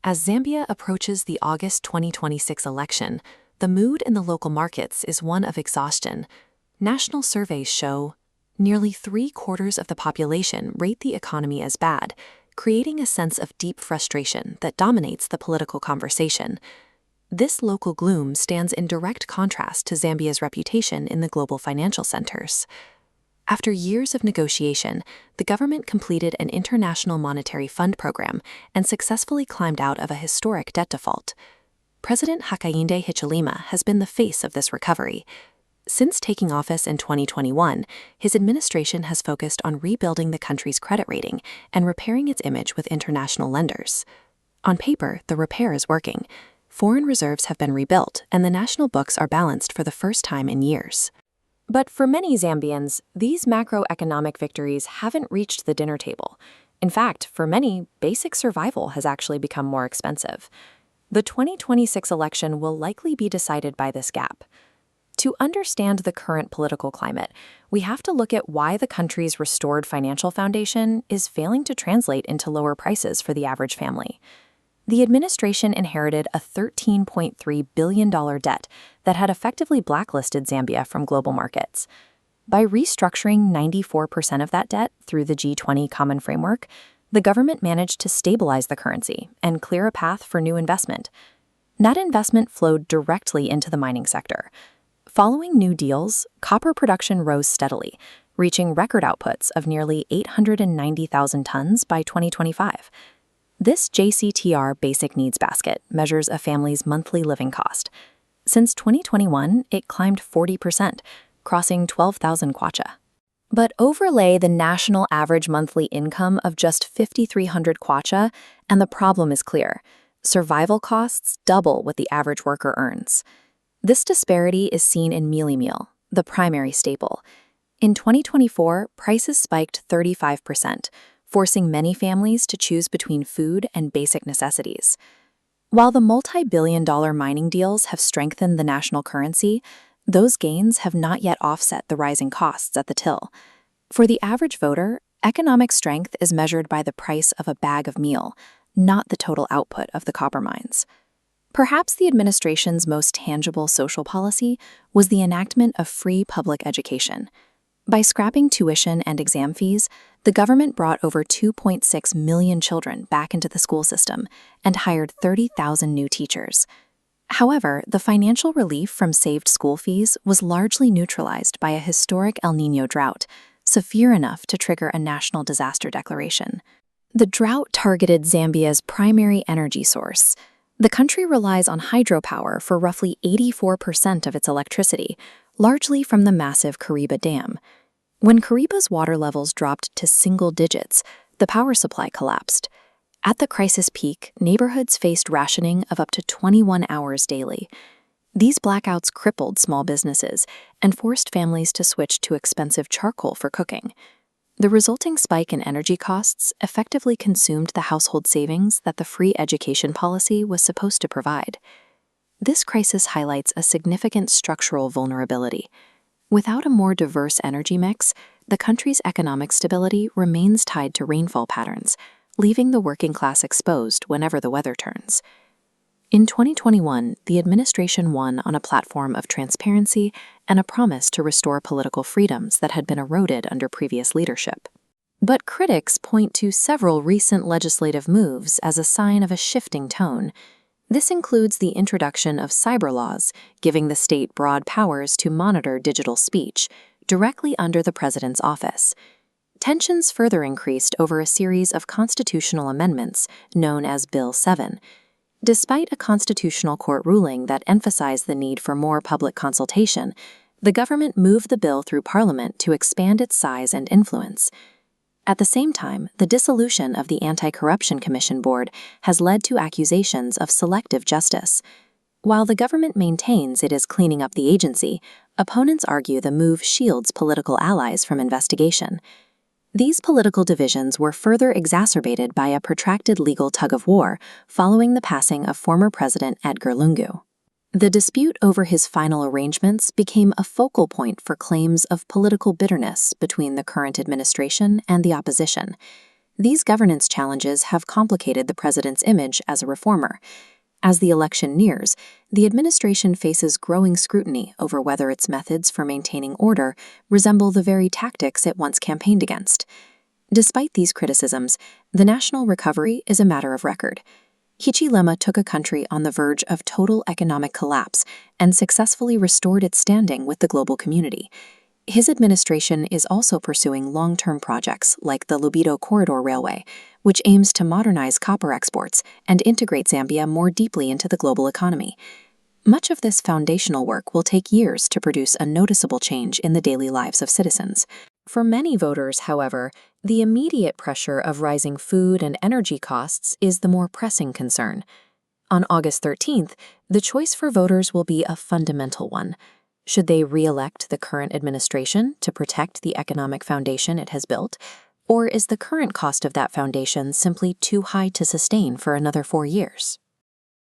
As Zambia approaches the August 2026 election, the mood in the local markets is one of exhaustion. National surveys show nearly 3/4 of the population rate the economy as bad, creating a sense of deep frustration that dominates the political conversation. This local gloom stands in direct contrast to Zambia's reputation in the global financial centers. After years of negotiation, the government completed an International Monetary Fund program and successfully climbed out of a historic debt default. President Hakainde Hichilema has been the face of this recovery. Since taking office in 2021, his administration has focused on rebuilding the country's credit rating and repairing its image with international lenders. On paper, the repair is working. Foreign reserves have been rebuilt, and the national books are balanced for the first time in years. But for many Zambians, these macroeconomic victories haven't reached the dinner table. In fact, for many, basic survival has actually become more expensive. The 2026 election will likely be decided by this gap. To understand the current political climate, we have to look at why the country's restored financial foundation is failing to translate into lower prices for the average family. The administration inherited a $13.3 billion debt that had effectively blacklisted Zambia from global markets. By restructuring 94% of that debt through the G20 Common Framework, the government managed to stabilize the currency and clear a path for new investment. That investment flowed directly into the mining sector. Following new deals, copper production rose steadily, reaching record outputs of nearly 890,000 tons by 2025. This JCTR Basic Needs Basket measures a family's monthly living cost. Since 2021, it climbed 40%, crossing 12,000 Kwacha. But overlay the national average monthly income of just 5,300 Kwacha, and the problem is clear. Survival costs double what the average worker earns. This disparity is seen in mealie meal, the primary staple. In 2024, prices spiked 35%, forcing many families to choose between food and basic necessities. While the multi-billion-dollar mining deals have strengthened the national currency, those gains have not yet offset the rising costs at the till. For the average voter, economic strength is measured by the price of a bag of meal, not the total output of the copper mines. Perhaps the administration's most tangible social policy was the enactment of free public education. By scrapping tuition and exam fees, the government brought over 2.6 million children back into the school system and hired 30,000 new teachers. However, the financial relief from saved school fees was largely neutralized by a historic El Niño drought, severe enough to trigger a national disaster declaration. The drought targeted Zambia's primary energy source. The country relies on hydropower for roughly 84% of its electricity, largely from the massive Kariba Dam. When Kariba's water levels dropped to single digits, the power supply collapsed. At the crisis peak, neighborhoods faced rationing of up to 21 hours daily. These blackouts crippled small businesses and forced families to switch to expensive charcoal for cooking. The resulting spike in energy costs effectively consumed the household savings that the free education policy was supposed to provide. This crisis highlights a significant structural vulnerability. Without a more diverse energy mix, the country's economic stability remains tied to rainfall patterns, leaving the working class exposed whenever the weather turns. In 2021, the administration won on a platform of transparency and a promise to restore political freedoms that had been eroded under previous leadership. But critics point to several recent legislative moves as a sign of a shifting tone. This includes the introduction of cyber laws, giving the state broad powers to monitor digital speech, directly under the president's office. Tensions further increased over a series of constitutional amendments known as Bill 7. Despite a constitutional court ruling that emphasized the need for more public consultation, the government moved the bill through Parliament to expand its size and influence. At the same time, the dissolution of the Anti-Corruption Commission Board has led to accusations of selective justice. While the government maintains it is cleaning up the agency, opponents argue the move shields political allies from investigation. These political divisions were further exacerbated by a protracted legal tug-of-war following the passing of former President Edgar Lungu. The dispute over his final arrangements became a focal point for claims of political bitterness between the current administration and the opposition. These governance challenges have complicated the president's image as a reformer. As the election nears, the administration faces growing scrutiny over whether its methods for maintaining order resemble the very tactics it once campaigned against. Despite these criticisms, the national recovery is a matter of record. Hichilema took a country on the verge of total economic collapse and successfully restored its standing with the global community. His administration is also pursuing long-term projects like the Lobito Corridor Railway, which aims to modernize copper exports and integrate Zambia more deeply into the global economy. Much of this foundational work will take years to produce a noticeable change in the daily lives of citizens. For many voters, however, the immediate pressure of rising food and energy costs is the more pressing concern. On August 13th, the choice for voters will be a fundamental one. Should they re-elect the current administration to protect the economic foundation it has built? Or is the current cost of that foundation simply too high to sustain for another 4 years?